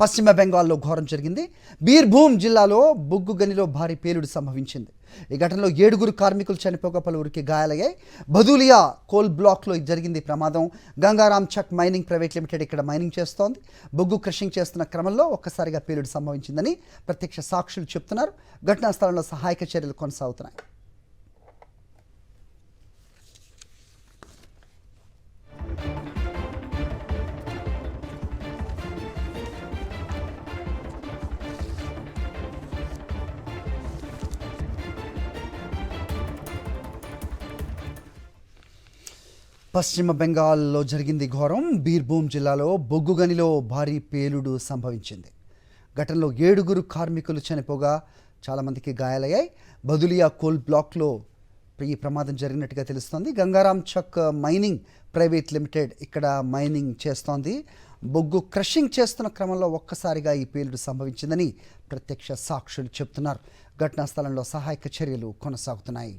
పశ్చిమ బెంగాల్లో ఘోరం జరిగింది. బీర్భూమ్ జిల్లాలో బొగ్గు గనిలో భారీ పేలుడు సంభవించింది. ఈ ఘటనలో 7 కార్మికులు చనిపోగా పలువురికి గాయాలయ్యాయి. భదూలియా కోల్ బ్లాక్లో జరిగింది ప్రమాదం. గంగారాం చక్ మైనింగ్ ప్రైవేట్ లిమిటెడ్ ఇక్కడ మైనింగ్ చేస్తోంది. బొగ్గు క్రషింగ్ చేస్తున్న క్రమంలో ఒక్కసారిగా పేలుడు సంభవించిందని ప్రత్యక్ష సాక్షులు చెప్తున్నారు. ఘటనా స్థలంలో సహాయక చర్యలు కొనసాగుతున్నాయి. పశ్చిమ బెంగాల్లో జరిగింది ఘోరం. బీర్భూమ్ జిల్లాలో బొగ్గు గనిలో భారీ పేలుడు సంభవించింది. ఘటనలో 7 కార్మికులు చనిపోగా చాలామందికి గాయాలయ్యాయి. బదులియా కోల్ బ్లాక్లో ఈ ప్రమాదం జరిగినట్టుగా తెలుస్తోంది. గంగారాం చక్ మైనింగ్ ప్రైవేట్ లిమిటెడ్ ఇక్కడ మైనింగ్ చేస్తోంది. బొగ్గు క్రషింగ్ చేస్తున్న క్రమంలో ఒక్కసారిగా ఈ పేలుడు సంభవించిందని ప్రత్యక్ష సాక్షులు చెబుతున్నారు. ఘటనా స్థలంలో సహాయక చర్యలు కొనసాగుతున్నాయి.